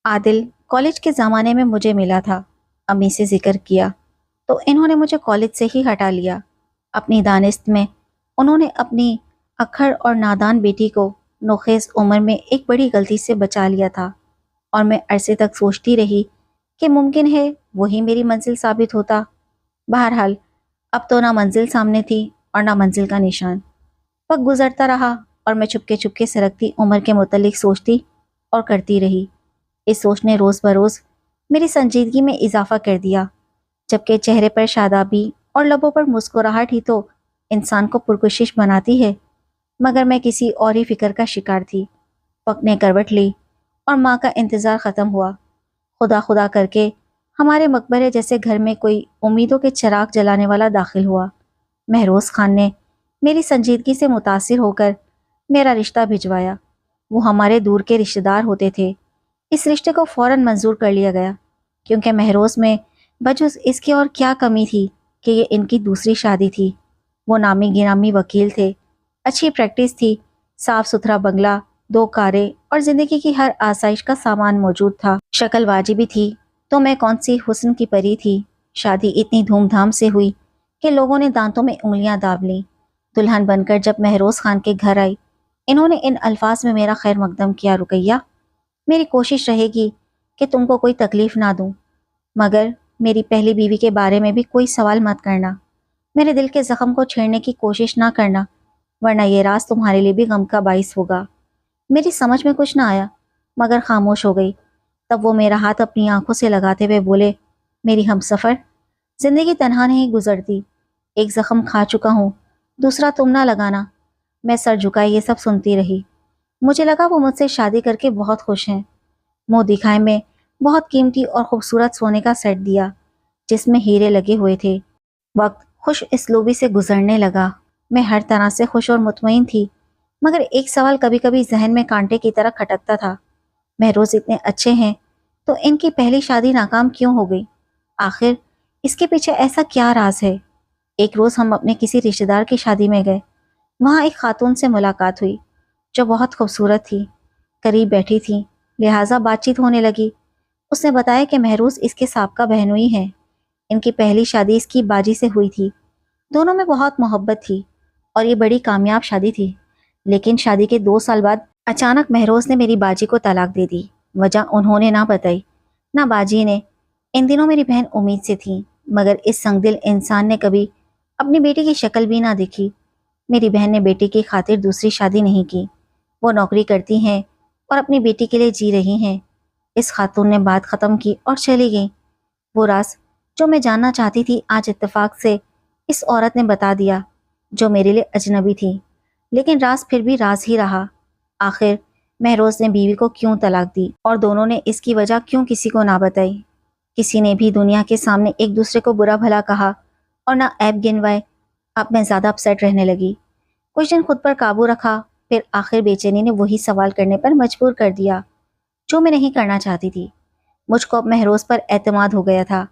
عادل college کے زمانے میں مجھے ملا تھا۔ امی سے ذکر کیا تو انہوں نے مجھے کالج سے ہی ہٹا لیا۔ اپنی دانست میں انہوں نے اپنی اکھڑ اور نادان بیٹی کو نوخیز عمر میں ایک بڑی غلطی سے بچا لیا تھا، اور میں عرصے تک سوچتی رہی کہ ممکن ہے وہی میری منزل ثابت ہوتا۔ بہرحال اب تو نہ منزل سامنے تھی اور نہ منزل کا نشان۔ وقت گزرتا رہا اور میں چپکے چپکے سرکتی عمر کے متعلق سوچتی اور کرتی رہی۔ اس سوچ نے روز بروز میری سنجیدگی میں اضافہ کر دیا، جبکہ چہرے پر شادابی اور لبوں پر مسکراہٹ ہی تو انسان کو پرکشش بناتی ہے، مگر میں کسی اور ہی فکر کا شکار تھی۔ وقت نے کروٹ لی اور ماں کا انتظار ختم ہوا۔ خدا خدا کر کے ہمارے مقبرے جیسے گھر میں کوئی امیدوں کے چراغ جلانے والا داخل ہوا۔ مہروز خان نے میری سنجیدگی سے متاثر ہو کر میرا رشتہ بھجوایا۔ وہ ہمارے دور کے رشتہ دار ہوتے تھے۔ اس رشتے کو فوراً منظور کر لیا گیا، کیونکہ مہروز میں بجز اس کی اور کیا کمی تھی کہ یہ ان کی دوسری شادی تھی۔ وہ نامی گرامی وکیل تھے، اچھی پریکٹس تھی، صاف ستھرا بنگلہ، 2 کاریں اور زندگی کی ہر آسائش کا سامان موجود تھا۔ شکل واجبی تھی تو میں کون سی حسن کی پری تھی۔ شادی اتنی دھوم دھام سے ہوئی کہ لوگوں نے دانتوں میں انگلیاں داب لیں۔ دلہن بن کر جب مہروز خان کے گھر آئی، انہوں نے ان الفاظ میں میرا خیر مقدم کیا: رقیہ، میری کوشش رہے گی کہ تم کو کوئی تکلیف نہ دوں، مگر میری پہلی بیوی کے بارے میں بھی کوئی سوال مت کرنا۔ میرے دل کے زخم کو چھیڑنے کی کوشش نہ کرنا، ورنہ یہ راز تمہارے لیے بھی غم کا باعث ہوگا۔ میری سمجھ میں کچھ نہ آیا، مگر خاموش ہو گئی۔ تب وہ میرا ہاتھ اپنی آنکھوں سے لگاتے ہوئے بولے: میری ہمسفر، زندگی تنہا نہیں گزرتی۔ ایک زخم کھا چکا ہوں، دوسرا تم نہ لگانا۔ میں سر جھکائے یہ سب سنتی رہی۔ مجھے لگا وہ مجھ سے شادی کر کے بہت خوش ہیں۔ منہ دکھائے میں بہت قیمتی اور خوبصورت سونے کا سیٹ دیا، جس میں ہیرے لگے ہوئے تھے۔ وقت خوش اسلوبی سے گزرنے لگا۔ میں ہر طرح سے خوش اور مطمئن تھی، مگر ایک سوال کبھی کبھی ذہن میں کانٹے کی طرح کھٹکتا تھا۔ مہروز اتنے اچھے ہیں تو ان کی پہلی شادی ناکام کیوں ہو گئی؟ آخر اس کے پیچھے ایسا کیا راز ہے؟ ایک روز ہم اپنے کسی رشتہ دار کی شادی میں گئے۔ وہاں ایک خاتون سے ملاقات ہوئی جو بہت خوبصورت تھی، قریب بیٹھی تھی، لہٰذا بات چیت ہونے لگی۔ اس نے بتایا کہ مہروز اس کے سابقہ بہنوئی ہیں۔ ان کی پہلی شادی اس کی باجی سے ہوئی تھی۔ دونوں میں بہت محبت تھی اور یہ بڑی کامیاب شادی تھی، لیکن شادی کے 2 سال بعد اچانک مہروز نے میری باجی کو طلاق دے دی۔ وجہ انہوں نے نہ بتائی، نہ باجی نے۔ ان دنوں میری بہن امید سے تھی، مگر اس سنگ دل انسان نے کبھی اپنی بیٹی کی شکل بھی نہ دیکھی۔ میری بہن نے بیٹی کی خاطر دوسری شادی نہیں کی۔ وہ نوکری کرتی ہیں اور اپنی بیٹی کے لیے جی رہی ہیں۔ اس خاتون نے بات ختم کی اور چلی گئی۔ وہ راز جو میں جاننا چاہتی تھی آج اتفاق سے اس عورت نے بتا دیا، جو میرے لیے اجنبی تھی، لیکن راز پھر بھی راز ہی رہا۔ آخر مہروز نے بیوی کو کیوں طلاق دی اور دونوں نے اس کی وجہ کیوں کسی کو نہ بتائی؟ کسی نے بھی دنیا کے سامنے ایک دوسرے کو برا بھلا کہا اور نہ عیب گنوائے۔ اب میں زیادہ اپسیٹ رہنے لگی۔ کچھ دن خود پر قابو رکھا، پھر آخر بے چینی نے وہی سوال کرنے پر مجبور کر دیا جو میں نہیں کرنا چاہتی تھی۔ مجھ کو اب مہروز پر اعتماد ہو گیا تھا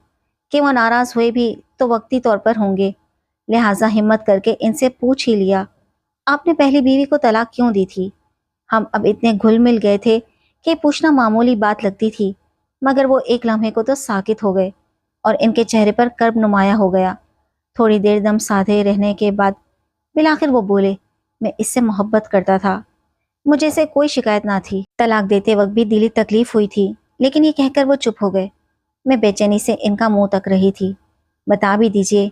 کہ وہ ناراض ہوئے بھی تو وقتی طور پر ہوں گے، لہٰذا ہمت کر کے ان سے پوچھ ہی لیا: آپ نے پہلی بیوی کو طلاق کیوں دی تھی؟ ہم اب اتنے گھل مل گئے تھے کہ پوچھنا معمولی بات لگتی تھی، مگر وہ ایک لمحے کو تو ساکت ہو گئے اور ان کے چہرے پر کرب نمایاں ہو گیا۔ تھوڑی دیر دم سادھے رہنے کے بعد بالآخر وہ بولے: میں اس سے محبت کرتا تھا، مجھے سے کوئی شکایت نہ تھی۔ طلاق دیتے وقت بھی دلی تکلیف ہوئی تھی، لیکن یہ کہہ کر وہ چپ ہو گئے۔ میں بے چینی سے ان کا منہ تک رہی تھی۔ بتا بھی دیجئے،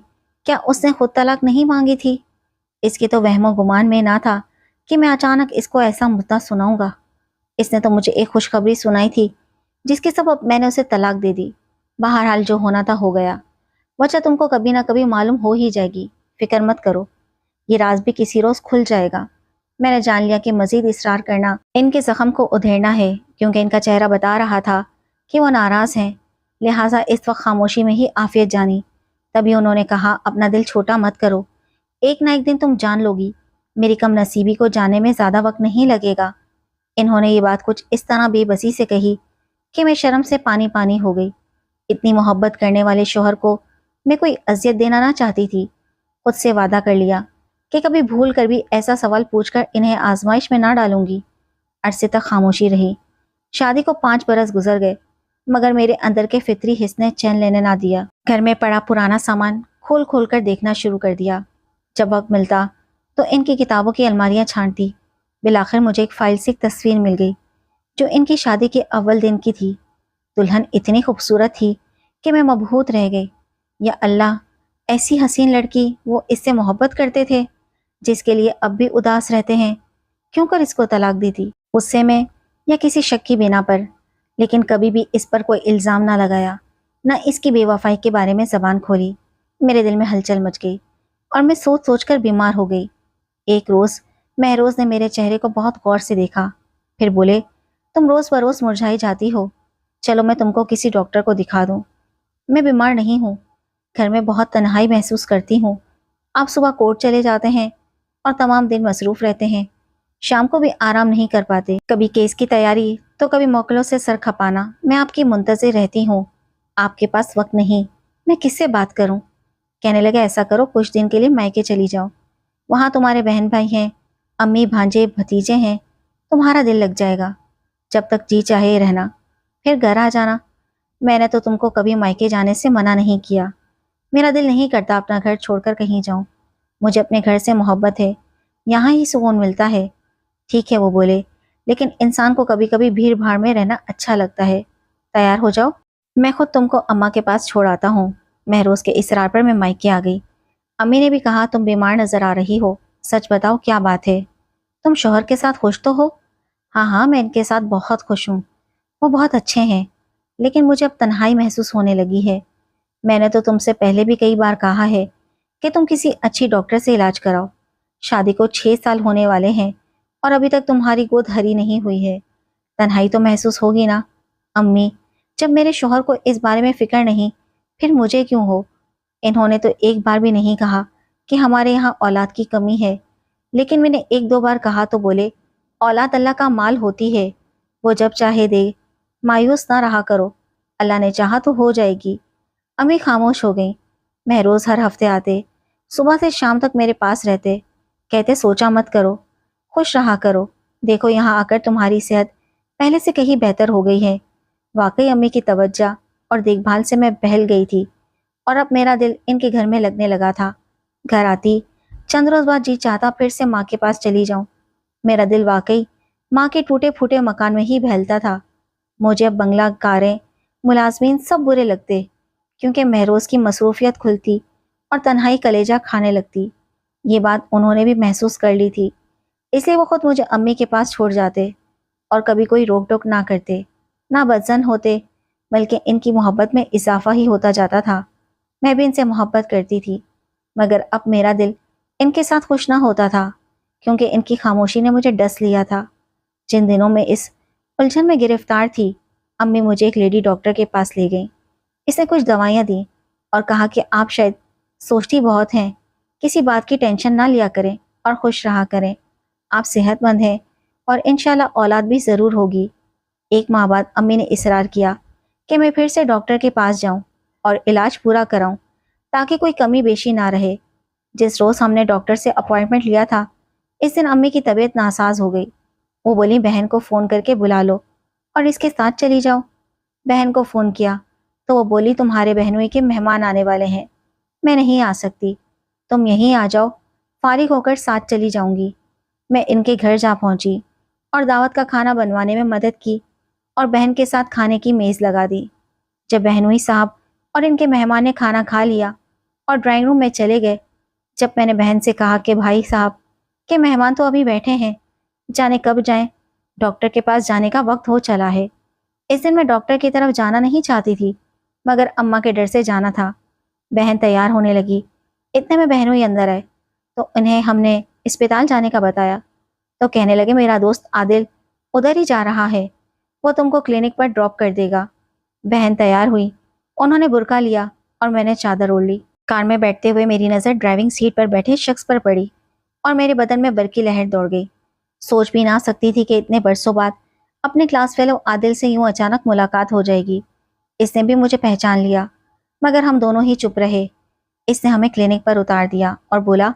کیا اس نے خود طلاق نہیں مانگی تھی؟ اس کے تو وہم و گمان میں نہ تھا کہ میں اچانک اس کو ایسا مدعا سناؤں گا۔ اس نے تو مجھے ایک خوشخبری سنائی تھی جس کے سبب میں نے اسے طلاق دے دی۔ بہرحال جو ہونا تھا ہو گیا، وجہ تم کو کبھی نہ کبھی معلوم ہو ہی جائے گی، فکر مت کرو، یہ راز بھی کسی روز کھل جائے گا۔ میں نے جان لیا کہ مزید اصرار کرنا ان کے زخم کو ادھیڑنا ہے، کیونکہ ان کا چہرہ بتا رہا تھا کہ وہ ناراض ہیں، لہٰذا اس وقت خاموشی میں ہی عافیت جانی۔ تبھی انہوں نے کہا: اپنا دل چھوٹا مت کرو، ایک نہ ایک دن تم جان لو گی۔ میری کم نصیبی کو جاننے میں زیادہ وقت نہیں لگے گا۔ انہوں نے یہ بات کچھ اس طرح بے بسی سے کہی کہ میں شرم سے پانی پانی ہو گئی۔ اتنی محبت کرنے والے شوہر کو میں کوئی اذیت دینا نہ چاہتی تھی۔ خود سے وعدہ کر لیا کہ کبھی بھول کر بھی ایسا سوال پوچھ کر انہیں آزمائش میں نہ ڈالوں گی۔ عرصے تک خاموشی رہی۔ شادی کو 5 برس گزر گئے مگر میرے اندر کے فطری حس نے چین لینے نہ دیا۔ گھر میں پڑا پرانا سامان کھول کھول کر دیکھنا شروع کر دیا۔ جب وقت ملتا تو ان کی کتابوں کی الماریاں چھانٹتی۔ بالآخر مجھے ایک فائل سے ایک تصویر مل گئی جو ان کی شادی کے اول دن کی تھی۔ دلہن اتنی خوبصورت تھی کہ میں مبہوت رہ گئی۔ یا اللہ، ایسی حسین لڑکی وہ اس سے محبت کرتے تھے جس کے لیے اب بھی اداس رہتے ہیں، کیوں کر اس کو طلاق دی تھی؟ غصے میں یا کسی شک کی بنا پر، لیکن کبھی بھی اس پر کوئی الزام نہ لگایا، نہ اس کی بے وفائی کے بارے میں زبان کھولی۔ میرے دل میں ہلچل مچ گئی اور میں سوچ سوچ کر بیمار ہو گئی۔ ایک روز مہروز نے میرے چہرے کو بہت غور سے دیکھا، پھر بولے، تم روز بروز مرجھائی جاتی ہو، چلو میں تم کو کسی ڈاکٹر کو دکھا دوں۔ میں بیمار نہیں ہوں، گھر میں بہت تنہائی محسوس کرتی ہوں۔ آپ صبح کورٹ چلے جاتے ہیں اور تمام دن مصروف رہتے ہیں، شام کو بھی آرام نہیں کر پاتے، کبھی کیس کی تیاری تو کبھی موکلوں سے سر کھپانا۔ میں آپ کی منتظر رہتی ہوں، آپ کے پاس وقت نہیں، میں کس سے بات کروں؟ کہنے لگے ایسا کرو، کچھ دن کے لیے مائکے چلی جاؤ، وہاں تمہارے بہن بھائی ہیں، امی بھانجے بھتیجے ہیں، تمہارا دل لگ جائے گا، جب تک جی چاہے رہنا، پھر گھر آ جانا۔ میں نے تو تم کو کبھی مائکے جانے سے منع نہیں کیا، میرا دل نہیں کرتا اپنا گھر چھوڑ کر کہیں جاؤں، مجھے اپنے گھر سے محبت ہے، یہاں ہی سکون ملتا ہے۔ ٹھیک ہے، وہ بولے، لیکن انسان کو کبھی کبھی بھیڑ بھاڑ میں رہنا اچھا لگتا ہے، تیار ہو جاؤ، میں خود تم کو اماں کے پاس چھوڑ آتا ہوں۔ مہروز کے اصرار پر میں مائکے آ گئی۔ امی نے بھی کہا، تم بیمار نظر آ رہی ہو، سچ بتاؤ کیا بات ہے؟ تم شوہر کے ساتھ خوش تو ہو؟ ہاں ہاں، میں ان کے ساتھ بہت خوش ہوں، وہ بہت اچھے ہیں، لیکن مجھے اب تنہائی محسوس ہونے لگی ہے۔ میں نے تو تم سے پہلے بھی کئی بار کہا ہے کہ تم کسی اچھی ڈاکٹر سے علاج کراؤ، شادی کو 6 سال ہونے والے ہیں اور ابھی تک تمہاری گود ہری نہیں ہوئی ہے، تنہائی تو محسوس ہوگی نا؟ امی، جب میرے شوہر کو اس بارے میں فکر نہیں، پھر مجھے کیوں ہو؟ انہوں نے تو ایک بار بھی نہیں کہا کہ ہمارے یہاں اولاد کی کمی ہے، لیکن میں نے 1 2 بار کہا تو بولے، اولاد اللہ کا مال ہوتی ہے، وہ جب چاہے دے، مایوس نہ رہا کرو، اللہ نے چاہا تو ہو جائے گی۔ امی خاموش ہو گئیں۔ مہروز ہر ہفتے آتے، صبح سے شام تک میرے پاس رہتے، کہتے سوچا مت کرو، خوش رہا کرو، دیکھو یہاں آ کر تمہاری صحت پہلے سے کہیں بہتر ہو گئی ہے۔ واقعی امی کی توجہ اور دیکھ بھال سے میں بہل گئی تھی اور اب میرا دل ان کے گھر میں لگنے لگا تھا۔ گھر آتی، چند روز بعد جی چاہتا پھر سے ماں کے پاس چلی جاؤں۔ میرا دل واقعی ماں کے ٹوٹے پھوٹے مکان میں ہی بہلتا تھا۔ مجھے اب بنگلہ، کاریں، ملازمین سب برے لگتے، کیونکہ مہروز کی مصروفیت کھلتی اور تنہائی کلیجہ کھانے لگتی۔ یہ بات انہوں نے بھی محسوس کر لی تھی، اس لیے وہ خود مجھے امی کے پاس چھوڑ جاتے اور کبھی کوئی روک ٹوک نہ کرتے، نہ بدزن ہوتے، بلکہ ان کی محبت میں اضافہ ہی ہوتا جاتا تھا۔ میں بھی ان سے محبت کرتی تھی، مگر اب میرا دل ان کے ساتھ خوش نہ ہوتا تھا، کیونکہ ان کی خاموشی نے مجھے ڈس لیا تھا۔ جن دنوں میں اس الجھن میں گرفتار تھی، امی مجھے ایک لیڈی ڈاکٹر کے پاس لے گئیں۔ اس نے کچھ دوائیاں دیں اور کہا کہ آپ شاید سوچتی بہت ہیں، کسی بات کی ٹینشن نہ لیا کریں اور خوش رہا کریں، آپ صحت مند ہیں اور انشاءاللہ اولاد بھی ضرور ہوگی۔ 1 ماہ بعد امی نے اصرار کیا کہ میں پھر سے ڈاکٹر کے پاس جاؤں اور علاج پورا کراؤں تاکہ کوئی کمی بیشی نہ رہے۔ جس روز ہم نے ڈاکٹر سے اپوائنٹمنٹ لیا تھا، اس دن امی کی طبیعت ناساز ہو گئی۔ وہ بولی، بہن کو فون کر کے بلا لو اور اس کے ساتھ چلی جاؤ۔ بہن کو فون کیا تو وہ بولی، تمہارے بہنوئی کے مہمان آنے والے ہیں، میں نہیں آ سکتی، تم یہیں آ جاؤ، فارغ ہو کر ساتھ چلی جاؤں گی۔ میں ان کے گھر جا پہنچی اور دعوت کا کھانا بنوانے میں مدد کی اور بہن کے ساتھ کھانے کی میز لگا دی۔ جب بہنوئی صاحب اور ان کے مہمان نے کھانا کھا لیا اور ڈرائنگ روم میں چلے گئے، جب میں نے بہن سے کہا کہ بھائی صاحب کے مہمان تو ابھی بیٹھے ہیں، جانے کب جائیں، ڈاکٹر کے پاس جانے کا وقت ہو چلا ہے۔ اس دن میں ڈاکٹر کی طرف جانا نہیں چاہتی تھی، مگر اماں کے ڈر سے جانا تھا۔ بہن تیار ہونے لگی، اتنے میں بہنوئی اندر آئے تو انہیں ہم نے اسپتال جانے کا بتایا تو کہنے لگے، میرا دوست عادل ادھر ہی جا رہا ہے، وہ تم کو کلینک پر ڈراپ کر دے گا۔ بہن تیار ہوئی، انہوں نے برقع لیا اور میں نے چادر اوڑھ لی۔ کار میں بیٹھتے ہوئے میری نظر ڈرائیونگ سیٹ پر بیٹھے شخص پر پڑی اور میرے بدن میں برقی لہر دوڑ گئی۔ سوچ بھی نہ سکتی تھی کہ اتنے برسوں بعد اپنے کلاس فیلو عادل سے یوں اچانک ملاقات ہو جائے گی۔ اس نے بھی مجھے پہچان لیا، مگر ہم دونوں ہی چپ رہے۔ اس نے ہمیں کلینک پر اتار دیا اور بولا،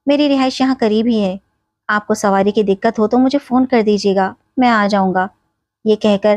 میری رہائش یہاں قریب ہی ہے، آپ کو سواری کی دقت ہو تو مجھے فون کر دیجیے گا، میں آ جاؤں گا۔ یہ کہہ کر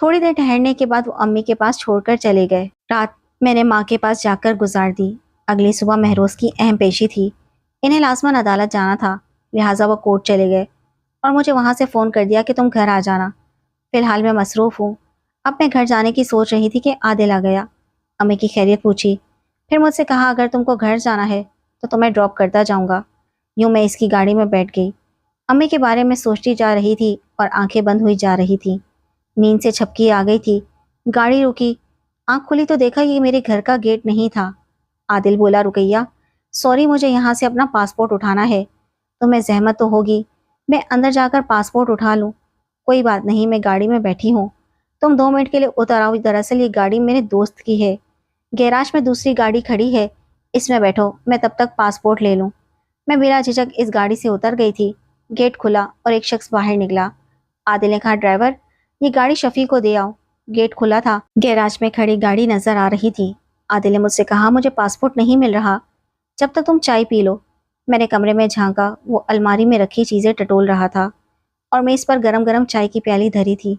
تھوڑی دیر ٹھہرنے کے بعد وہ امی کے پاس چھوڑ کر چلے گئے۔ رات میں نے ماں کے پاس جا کر گزار دی۔ اگلی صبح مہروز کی اہم پیشی تھی، انہیں لازماً عدالت جانا تھا، لہٰذا وہ کورٹ چلے گئے اور مجھے وہاں سے فون کر دیا کہ تم گھر آ جانا۔ فی الحال میں مصروف ہوں۔ اب میں گھر جانے کی سوچ رہی تھی کہ عادل آ گیا۔ امی کی خیریت پوچھی، پھر مجھ سے کہا اگر تم کو گھر جانا ہے تو تمہیں ڈراپ کرتا جاؤں گا۔ یوں میں اس کی گاڑی میں بیٹھ گئی۔ امی کے بارے میں سوچتی جا رہی تھی اور آنکھیں بند ہوئی جا رہی تھیں۔ نیند سے چھپکی آ گئی تھی۔ گاڑی رکی، آنکھ کھلی تو دیکھا یہ میرے گھر کا گیٹ نہیں تھا۔ عادل بولا، رقیہ سوری، مجھے یہاں سے اپنا پاسپورٹ اٹھانا ہے۔ تمہیں زحمت تو ہوگی، میں اندر جا کر پاسپورٹ اٹھا لوں۔ کوئی بات نہیں، میں گاڑی میں بیٹھی ہوں، تم 2 منٹ کے لیے اتر آؤ۔ دراصل یہ گاڑی میرے دوست کی ہے، گیراج میں دوسری گاڑی کھڑی ہے، اس میں بیٹھو، میں تب تک پاسپورٹ لے لوں۔ میں بلا جھجک اس گاڑی سے اتر گئی تھی۔ گیٹ کھلا اور ایک شخص باہر نکلا۔ عادل نے کہا، ڈرائیور یہ گاڑی شفیع کو دے آؤ۔ گیٹ کھلا تھا، گیراج میں کھڑی گاڑی نظر آ رہی تھی۔ عادل نے مجھ سے کہا، مجھے پاسپورٹ نہیں مل رہا، جب تک تم چائے پی لو۔ میں نے کمرے میں جھانکا، وہ الماری میں رکھی چیزیں ٹٹول رہا تھا اور میز پر گرم گرم چائے کی پیالی دھری تھی۔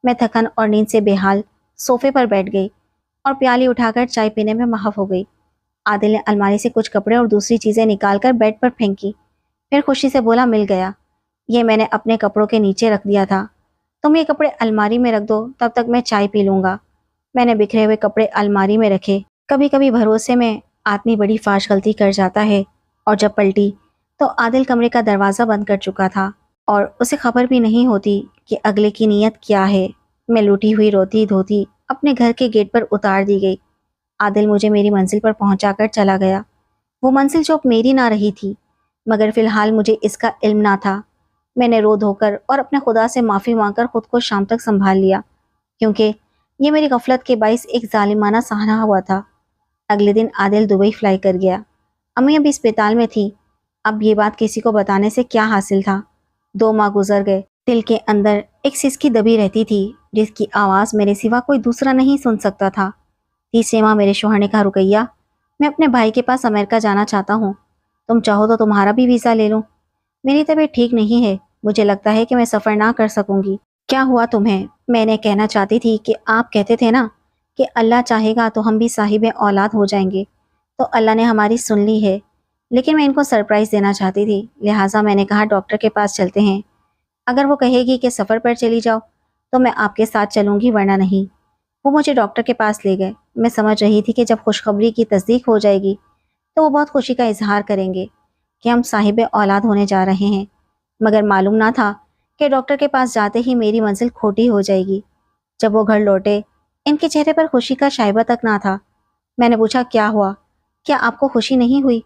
میں تھکن اور نیند سے بے حال صوفے پر بیٹھ گئی اور پیالی اٹھا کر چائے پینے میں محو ہو گئی۔ عادل نے الماری سے کچھ کپڑے اور دوسری چیزیں نکال کر بیڈ پر پھینکی، پھر خوشی سے بولا، مل گیا، یہ میں نے اپنے کپڑوں کے نیچے رکھ دیا تھا، تم یہ کپڑے الماری میں رکھ دو، تب تک میں چائے پی لوں گا۔ میں نے بکھرے ہوئے کپڑے الماری میں رکھے۔ کبھی کبھی بھروسے میں آدمی بڑی فاش غلطی کر جاتا ہے، اور جب پلٹی تو عادل کمرے کا دروازہ بند کر چکا تھا اور اسے خبر بھی نہیں ہوتی کہ اگلے کی نیت کیا ہے۔ میں لوٹی ہوئی روتی دھوتی اپنے گھر کے گیٹ پر اتار دی گئی۔ عادل مجھے میری منزل پر پہنچا کر چلا گیا، وہ منزل جو اب میری نہ رہی تھی، مگر فی الحال مجھے اس کا علم نہ تھا۔ میں نے رو دھو کر اور اپنے خدا سے معافی مانگ کر خود کو شام تک سنبھال لیا، کیونکہ یہ میری غفلت کے باعث ایک ظالمانہ سہنا ہوا تھا۔ اگلے دن عادل دبئی فلائی کر گیا۔ امی ابھی اسپتال میں تھی۔ اب یہ بات کسی کو بتانے سے کیا حاصل تھا؟ 2 ماہ گزر گئے۔ دل کے اندر ایک سسکی دبی رہتی تھی جس کی آواز میرے سوا کوئی دوسرا نہیں سن سکتا تھا۔ 3 ماہ میرے شوہر نے کہا، رقیہ میں اپنے بھائی کے پاس امریکہ جانا چاہتا ہوں، تم چاہو تو تمہارا بھی ویزا لے لوں۔ میری طبیعت ٹھیک نہیں ہے، مجھے لگتا ہے کہ میں سفر نہ کر سکوں گی۔ کیا ہوا تمہیں؟ میں نے کہنا چاہتی تھی کہ آپ کہتے تھے نا کہ اللہ چاہے گا تو ہم بھی صاحب اولاد ہو جائیں گے، تو اللہ نے ہماری سن لی ہے، لیکن میں ان کو سرپرائز دینا چاہتی تھی، لہٰذا میں نے کہا ڈاکٹر کے پاس چلتے ہیں، اگر وہ کہے گی کہ سفر پر چلی جاؤ تو میں آپ کے ساتھ چلوں گی، ورنہ نہیں۔ وہ مجھے ڈاکٹر کے پاس لے گئے۔ میں سمجھ رہی تھی کہ جب خوشخبری کی تصدیق ہو جائے گی تو وہ بہت خوشی کا اظہار کریں گے کہ ہم صاحب اولاد ہونے جا رہے ہیں، مگر معلوم نہ تھا کہ ڈاکٹر کے پاس جاتے ہی میری منزل کھوٹی ہو جائے گی۔ جب وہ گھر لوٹے، ان کے چہرے پر خوشی کا شائبہ تک نہ تھا۔ میں نے پوچھا، کیا ہوا؟ کیا آپ کو خوشی نہیں ہوئی؟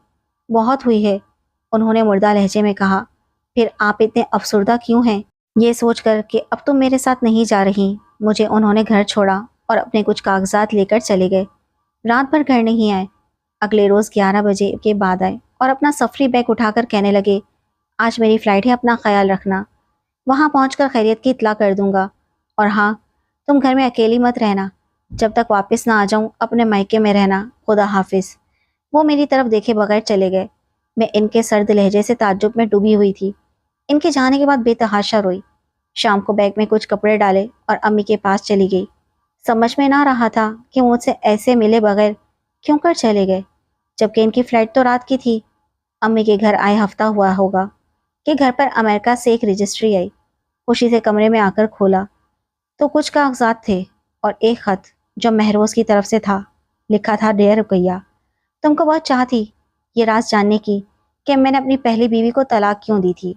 بہت ہوئی ہے، انہوں نے مردہ لہجے میں کہا۔ پھر آپ اتنے افسردہ کیوں ہیں؟ یہ سوچ کر کہ اب تم میرے ساتھ نہیں جا رہی، مجھے انہوں نے گھر چھوڑا اور اپنے کچھ کاغذات لے کر چلے گئے۔ رات بھر گھر نہیں آئے، اگلے روز 11 بجے کے بعد آئے اور اپنا سفری بیگ اٹھا کر کہنے لگے، آج میری فلائٹ ہے، اپنا خیال رکھنا، وہاں پہنچ کر خیریت کی اطلاع کر دوں گا، اور ہاں تم گھر میں اکیلی مت رہنا، جب تک واپس نہ آ جاؤں اپنے مائکے میں رہنا، خدا حافظ۔ وہ میری طرف دیکھے بغیر چلے گئے۔ میں ان کے سرد لہجے سے تعجب میں ڈوبی ہوئی تھی۔ ان کے جانے کے بعد بے تحاشا روئی۔ شام کو بیگ میں کچھ کپڑے ڈالے اور امی کے پاس چلی گئی۔ سمجھ میں نہ رہا تھا کہ مجھ سے ایسے ملے بغیر کیوں کر چلے گئے، جبکہ ان کی فلائٹ تو رات کی تھی۔ امی کے گھر آئے ہفتہ ہوا ہوگا کہ گھر پر امریکہ سے ایک رجسٹری آئی۔ خوشی سے کمرے میں آ کر کھولا تو کچھ کاغذات تھے اور ایک خط جو مہروز کی طرف سے تھا۔ لکھا تھا، ڈیئر رقیہ، تم کو بہت چاہ تھی یہ راز جاننے کی کہ میں نے اپنی پہلی بیوی کو طلاق کیوں دی تھی،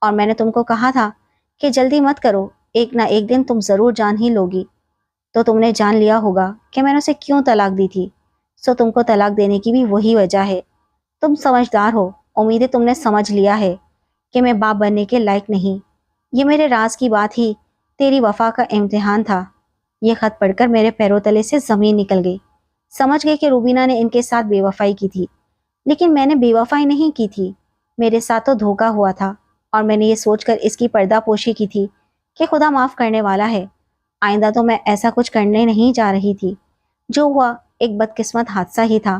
اور میں نے تم کو کہا تھا کہ جلدی مت کرو، ایک نہ ایک دن تم ضرور جان ہی لوگی، تو تم نے جان لیا ہوگا کہ میں نے اسے کیوں طلاق دی تھی، سو تم کو طلاق دینے کی بھی وہی وجہ ہے۔ تم سمجھدار ہو، امید ہے تم نے سمجھ لیا ہے کہ میں باپ بننے کے لائق نہیں۔ یہ میرے راز کی بات ہی تیری وفا کا امتحان تھا۔ یہ خط پڑھ کر میرے پیروں تلے سے زمین نکل گئی۔ سمجھ گئی کہ روبینہ نے ان کے ساتھ بے وفائی کی تھی، لیکن میں نے بے وفائی نہیں کی تھی، میرے ساتھ تو دھوکا ہوا تھا، اور میں نے یہ سوچ کر اس کی پردہ پوشی کی تھی کہ خدا معاف کرنے والا ہے، آئندہ تو میں ایسا کچھ کرنے نہیں جا رہی تھی۔ جو ہوا ایک بدقسمت حادثہ ہی تھا،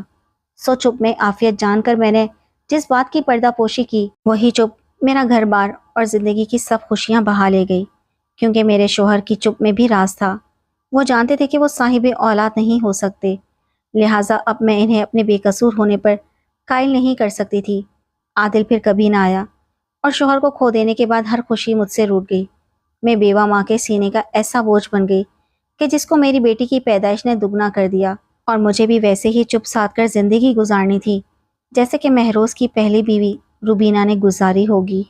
سو چپ میں عافیت جان کر میں نے جس بات کی پردہ پوشی کی وہی چپ میرا گھر بار اور زندگی کی سب خوشیاں بہا لے گئی، کیونکہ میرے شوہر کی چپ میں بھی راز تھا۔ وہ جانتے تھے کہ وہ صاحب اولاد نہیں ہو سکتے، لہٰذا اب میں انہیں اپنے بے قصور ہونے پر قائل نہیں کر سکتی تھی۔ عادل پھر کبھی نہ آیا اور شوہر کو کھو دینے کے بعد ہر خوشی مجھ سے روٹ گئی۔ میں بیوہ ماں کے سینے کا ایسا بوجھ بن گئی کہ جس کو میری بیٹی کی پیدائش نے دگنا کر دیا، اور مجھے بھی ویسے ہی چپ سادھ کر زندگی گزارنی تھی جیسے کہ مہروز کی پہلی بیوی روبینہ نے گزاری ہوگی۔